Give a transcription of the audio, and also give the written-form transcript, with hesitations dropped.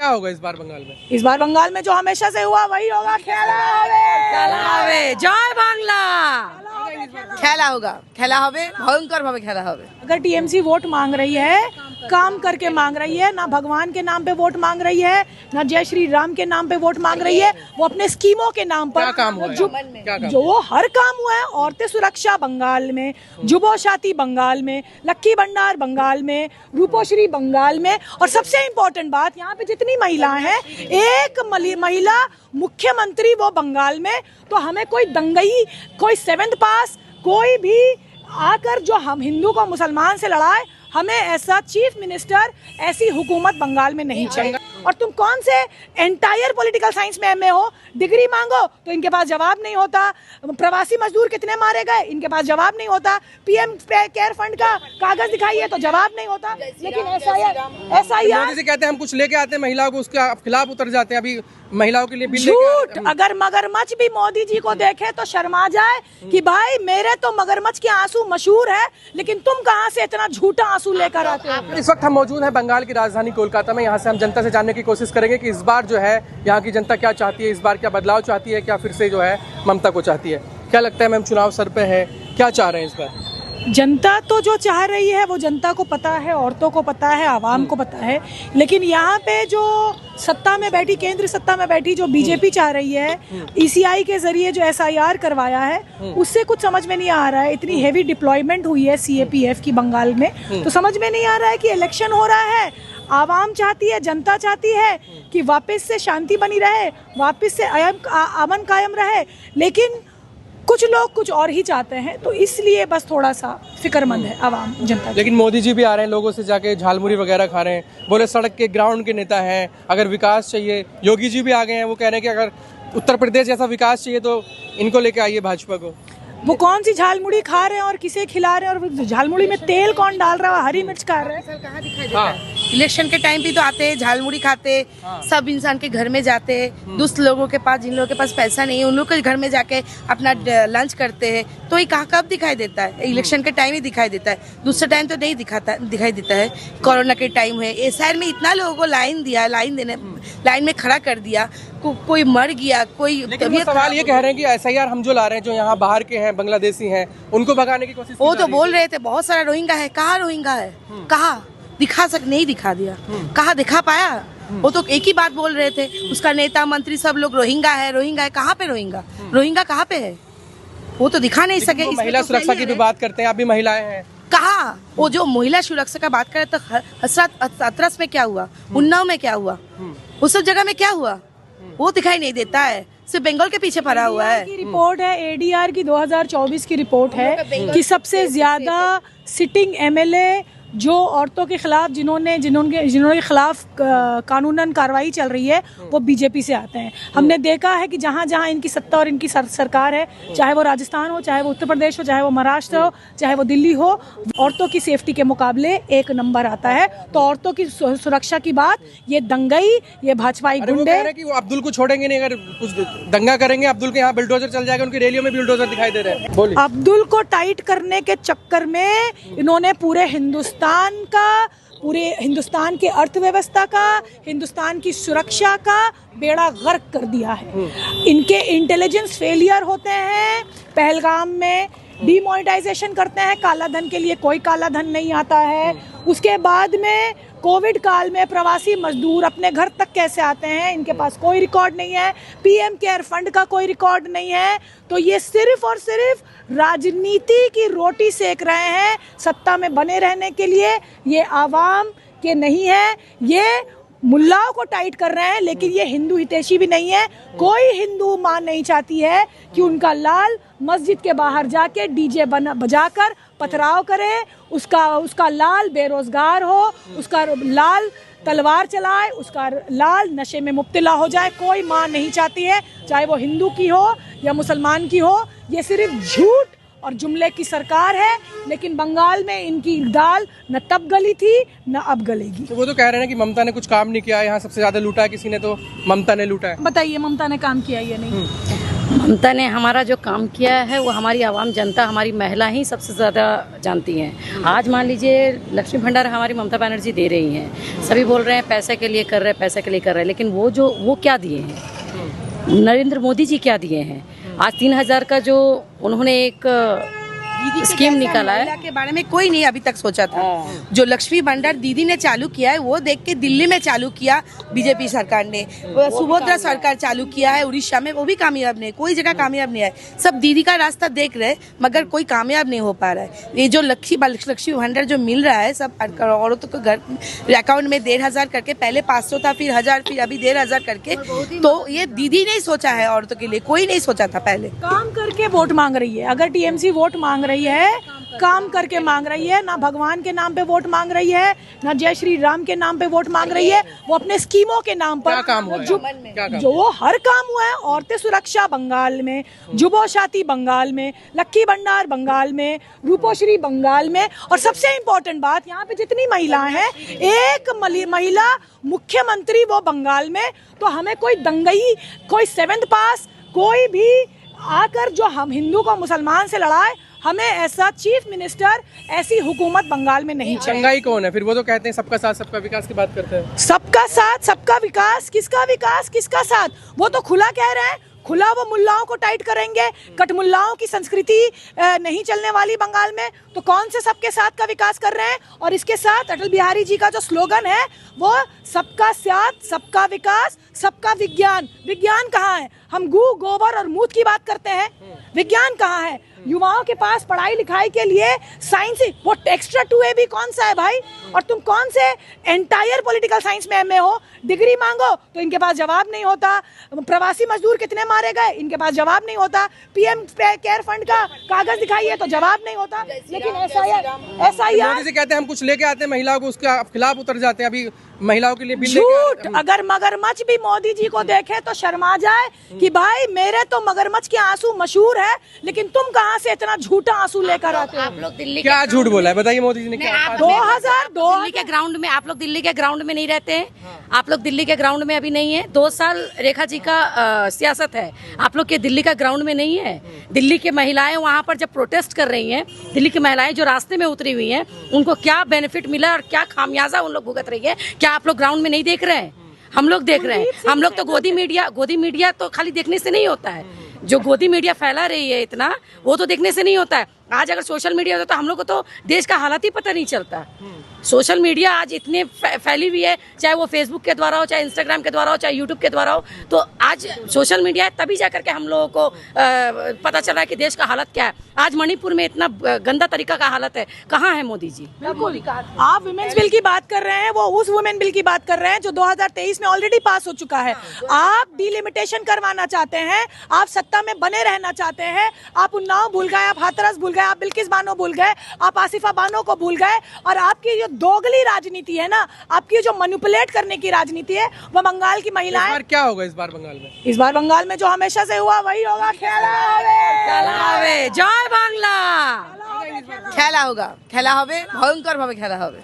क्या होगा इस बार बंगाल में? इस बार बंगाल में जो हमेशा से हुआ वही होगा, खेला হবে জয় বাংলা খেলা होगा, খেলা হবে, ভয়ঙ্কর ভাবে খেলা হবে। अगर टीएमसी वोट मांग रही है, काम करके मांग रही है, ना भगवान के नाम पे वोट मांग रही है, ना जय श्री राम के नाम पे वोट मांग रही है, वो अपने स्कीमों के नाम पर क्या काम हुआ है? क्या काम? जो हर काम हुआ है, औरतें सुरक्षा बंगाल में, जुबोशाती बंगाल में, लक्की भंडार बंगाल में, रूपोश्री बंगाल में, और सबसे इम्पोर्टेंट बात, यहाँ पे जितनी महिलाएं हैं, एक महिला मुख्यमंत्री वो बंगाल में। तो हमें कोई दंगई, कोई 7th पास, कोई भी आकर जो हम हिंदू को मुसलमान से लड़ाए, हमें ऐसा चीफ मिनिस्टर, ऐसी हुकूमत बंगाल में नहीं चाहिए। और तुम कौन से एंटायर पॉलिटिकल साइंस में एमए हो, डिग्री मांगो तो इनके पास जवाब नहीं होता। प्रवासी मजदूर कितने मारे गए, इनके पास जवाब नहीं होता। पीएम केयर फंड का कागज दिखाइए तो जवाब नहीं होता। लेकिन एसआईआर मोदी से कहते हैं हम कुछ लेके आते हैं महिलाओं को, उसके खिलाफ उतर जाते हैं। अभी महिलाओं के लिए बिल झूठ। अगर मगरमच्छ भी मोदी जी को देखे तो शर्मा जाए कि भाई मेरे तो मगरमच्छ के आंसू मशहूर है, लेकिन तुम कहां से इतना झूठा आंसू लेकर आते हो। इस वक्त हम मौजूद हैं बंगाल की राजधानी कोलकाता में। यहाँ से हम जनता से जानने की कोशिश करेंगे कि इस बार जो है यहाँ की जनता क्या चाहती है, इस बार क्या बदलाव चाहती है, क्या फिर से जो है ममता को चाहती है। क्या लगता है मैम, चुनाव सर पे है, क्या चाह रहे हैं इस बार? जनता तो जो चाह रही है वो जनता को पता है, औरतों को पता है, आवाम को पता है। लेकिन यहाँ पे जो सत्ता में बैठी, केंद्र सत्ता में बैठी जो बीजेपी चाह रही है, ईसीआई के जरिए जो एसआईआर करवाया है, उससे कुछ समझ में नहीं आ रहा है। इतनी हेवी डिप्लॉयमेंट हुई है सीएपीएफ की बंगाल में, तो समझ में नहीं आ रहा है कि इलेक्शन हो रहा है, आवाम चाहती है, जनता चाहती है कि वापस से शांति बनी रहे, वापस से अमन कायम रहे, लेकिन कुछ लोग कुछ और ही चाहते हैं। तो इसलिए बस थोड़ा सा फिक्रमंद है आवाम, जनता। लेकिन मोदी जी भी आ रहे हैं, लोगों से जाके झालमुरी वगैरह खा रहे हैं, बोले सड़क के ग्राउंड के नेता हैं, अगर विकास चाहिए। योगी जी भी आ गए हैं, वो कह रहे हैं कि अगर उत्तर प्रदेश जैसा विकास चाहिए तो इनको लेके आइए भाजपा को। वो कौन सी झालमुड़ी खा रहे हैं और किसे खिला रहे हैं, और झालमुड़ी में तेल कौन डाल रहा है, हरी मिर्च खा रहे हैं। कहाँ दिखाई देता है? इलेक्शन के टाइम भी तो आते हैं, झालमुड़ी खाते, सब इंसान के घर में जाते, दुष्ट लोगों के पास, जिन लोगों के पास पैसा नहीं है, उन लोगों के घर में जाके अपना लंच करते हैं। तो ये कहाँ कब दिखाई देता है? इलेक्शन के टाइम ही दिखाई देता है, दूसरे टाइम तो नहीं दिखाई देता है। कोरोना के टाइम है, इस शहर में इतना लोगों को लाइन में खड़ा कर दिया, कोई मर गया, कोई। लेकिन सवाल ये कह रहे हैं कि एसआईआर हम जो ला रहे हैं, जो यहाँ बाहर के हैं, बांग्लादेशी हैं, उनको भगाने की कोशिश। वो तो बोल रहे थे बहुत सारा रोहिंगा है, कहाँ रोहिंगा है, कहाँ नहीं दिखा दिया, कहाँ दिखा पाया? वो तो एक ही बात बोल रहे थे, उसका नेता मंत्री सब लोग रोहिंगा है, कहाँ पे रोहिंगा कहाँ पे है? वो तो दिखा नहीं सके। महिला सुरक्षा की भी बात करते हैं, आप भी महिलाएं हैं, कहाँ? वो जो महिला सुरक्षा का बात करे तो हथरस में क्या हुआ, उन्नाव में क्या हुआ, उस सब जगह में क्या हुआ, वो दिखाई नहीं देता है। सिर्फ बंगाल के पीछे पड़ा हुआ है। की रिपोर्ट है, एडीआर की 2024 की रिपोर्ट है कि सबसे ज्यादा सिटिंग एमएलए जो औरतों के खिलाफ जिन्होंने खिलाफ कानूनन कार्रवाई चल रही है, वो बीजेपी से आते हैं। हमने देखा है कि जहाँ जहाँ इनकी सत्ता और इनकी सरकार है, चाहे वो राजस्थान हो, चाहे वो उत्तर प्रदेश हो, चाहे वो महाराष्ट्र हो, चाहे वो दिल्ली हो, औरतों की सेफ्टी के मुकाबले एक नंबर आता है। तो औरतों की सुरक्षा की बात, ये दंगई, ये भाजपाई गुंडे कि वो अब्दुल को छोड़ेंगे नहीं, अगर कुछ दंगा करेंगे अब्दुल के यहाँ बुलडोजर चल जाएगा, उनकी रैलियों में भी बुलडोजर दिखाई दे रहे हैं। बोलिए। अब्दुल को टाइट करने के चक्कर में इन्होंने पूरे हिंदुस्तान के अर्थव्यवस्था का, हिंदुस्तान की सुरक्षा का बेड़ा गर्क कर दिया है। इनके इंटेलिजेंस फेलियर होते हैं, पहलगाम में डीमोनेटाइजेशन करते हैं, काला धन के लिए कोई काला धन नहीं आता है। उसके बाद में कोविड काल में प्रवासी मजदूर अपने घर तक कैसे आते हैं, इनके पास कोई रिकॉर्ड नहीं है। पीएम केयर फंड का कोई रिकॉर्ड नहीं है। तो ये सिर्फ और सिर्फ राजनीति की रोटी सेक रहे हैं सत्ता में बने रहने के लिए। ये आवाम के नहीं है, ये मुल्लाओं को टाइट कर रहे हैं, लेकिन ये हिंदू हितैषी भी नहीं है। कोई हिंदू मां नहीं चाहती है कि उनका लाल मस्जिद के बाहर जाके डीजे बजाकर पथराव करे, उसका लाल बेरोजगार हो, उसका लाल तलवार चलाए, उसका लाल नशे में मुब्तला हो जाए। कोई मां नहीं चाहती है, चाहे वो हिंदू की हो या मुसलमान की हो। ये सिर्फ झूठ और जुमले की सरकार है। लेकिन बंगाल में इनकी दाल न तब गली थी न अब गलेगी। तो वो तो कह रहे हैं कि ममता ने कुछ काम नहीं किया, यहाँ सबसे ज्यादा लूटा है किसी ने, तो ममता ने लूटा है। बताइए, ममता ने काम किया या नहीं? ममता ने हमारा जो काम किया है वो हमारी आवाम जनता, हमारी महिला ही सबसे ज़्यादा जानती हैं। आज मान लीजिए लक्ष्मी भंडार हमारी ममता बनर्जी दे रही हैं, सभी बोल रहे हैं पैसे के लिए कर रहे हैं, पैसे के लिए कर रहे हैं, लेकिन वो क्या दिए हैं? नरेंद्र मोदी जी क्या दिए हैं? आज 3000 का जो उन्होंने एक स्कीम निकाला है, महिला के बारे में कोई नहीं अभी तक सोचा था। जो लक्ष्मी भंडार दीदी ने चालू किया है वो देख के दिल्ली में चालू किया बीजेपी सरकार ने, सुभद्रा सरकार चालू किया है उड़ीसा में, वो भी कामयाब नहीं, कोई जगह कामयाब नहीं है। सब दीदी का रास्ता देख रहे मगर कोई कामयाब नहीं हो पा रहा है। ये जो लक्ष्मी भंडार जो मिल रहा है सब औरतों को घर अकाउंट में 1500 करके, पहले 500 था, फिर 1000, फिर अभी 1500 करके, तो ये दीदी ने सोचा है औरतों के लिए, कोई नहीं सोचा था पहले। काम करके वोट मांग रही है। अगर टीएमसी वोट मांग रही है, काम करके मांग रही है, ना भगवान के नाम पे वोट मांग रही है, ना जय श्री राम के नाम पे वोट मांग रही है, वो अपने स्कीमों के नाम पर। क्या काम हुआ है? जो हर काम हुआ है, औरतें सुरक्षा बंगाल में, जुबोशाती बंगाल में, लक्की भंडार बंगाल में, रूपोश्री बंगाल में, और सबसे इम्पोर्टेंट बात, यहाँ पे जितनी महिलाएं हैं, एक महिला मुख्यमंत्री वो बंगाल में। तो हमें कोई दंगई, कोई 7th पास, कोई भी आकर जो हम हिंदू को मुसलमान से लड़ाए, हमें ऐसा चीफ मिनिस्टर, ऐसी हुकूमत बंगाल में नहीं चाहिए। दंगाई कौन है फिर? वो तो कहते हैं सबका साथ सबका विकास की बात करते हैं। सबका साथ सबका विकास, किसका साथ? वो तो खुला कह रहे हैं, खुला वो मुल्लाओं को टाइट करेंगे। कटमुल्लाओं की संस्कृति नहीं चलने वाली बंगाल में, तो कौन से सबके साथ का विकास कर रहे हैं? और इसके साथ अटल बिहारी जी का जो स्लोगन है वो सबका साथ सबका विकास सबका विज्ञान। विज्ञान कहाँ है? हम गू, गोबर और मूत की बात करते हैं, विज्ञान कहाँ है? युवाओं के पास पढ़ाई लिखाई के लिए साइंस, वो एक्स्ट्रा 2AB कौन सा है भाई? और तुम कौन से एंटायर पॉलिटिकल साइंस में MA हो? डिग्री मांगो तो इनके पास जवाब नहीं होता। प्रवासी मजदूर कितने मारे गए, इनके पास जवाब नहीं होता। PM केयर फंड का कागज दिखाइए तो जवाब नहीं होता। लेकिन SIR मोदी से कहते हैं हम कुछ लेके आते हैं महिलाओं को, उसके खिलाफ उतर जाते हैं। अभी महिलाओं के लिए बिल लेके झूठ। अगर मगरमच्छ भी मोदी जी को देखे तो शर्मा जाए कि भाई मेरे तो मगरमच्छ के आंसू मशहूर है, लेकिन तुम कहां से इतना झूठा आंसू लेकर आते हो? आप लोग दिल्ली क्या झूठ बोला है बताइए मोदी जी ने? क्या 2002 दिल्ली के ग्राउंड में, आप लोग दिल्ली के ग्राउंड में नहीं रहते हैं। आप लोग दिल्ली के ग्राउंड में अभी नहीं है। 2 साल रेखा जी का सियासत है, आप लोग के दिल्ली का ग्राउंड में नहीं है। दिल्ली की महिलाएं वहां पर जब प्रोटेस्ट कर रही हैं, दिल्ली की महिलाएं जो रास्ते में उतरी हुई हैं, उनको क्या बेनिफिट मिला और क्या खामियाजा उन लोग भुगत रही है, क्या आप लोग ग्राउंड में नहीं देख रहे हैं? हम लोग देख रहे हैं। हम लोग तो गोदी मीडिया तो खाली देखने से नहीं होता है। जो गोदी मीडिया फैला रही है इतना, वो तो देखने से नहीं होता है। आज अगर सोशल मीडिया होता तो हम लोग को तो देश का हालात ही पता नहीं चलता। सोशल मीडिया आज इतने फैली हुई है, चाहे वो फेसबुक के द्वारा हो, चाहे इंस्टाग्राम के द्वारा हो, चाहे यूट्यूब के द्वारा हो। तो आज सोशल मीडिया है, तभी जा करके हम लोगों को पता चला है कि देश का हालत क्या है। आज मणिपुर में इतना गंदा तरीका का हालत है, कहाँ है मोदी जी? आप वुमेन्स बिल की बात कर रहे हैं, वो उस वुमेन बिल की बात कर रहे हैं जो 2023 में ऑलरेडी पास हो चुका है। आप डिलिमिटेशन करवाना चाहते हैं, आप सत्ता में बने रहना चाहते हैं। आप उन्नाव भूल गए, आप हाथरस भूल गए, आप बिल्किस बानो भूल गए, आप आसिफा बानो को भूल गए। और आपकी जो दोगली राजनीति है ना, आपकी जो मैनिपुलेट करने की राजनीति है, वो बंगाल की महिलाएं। इस बार क्या होगा इस बार बंगाल में? इस बार बंगाल में जो हमेशा से हुआ वही होगा। জয় বাংলা। খেলা होगा, খেলা হবে, ভয়ঙ্কর ভাবে খেলা হবে।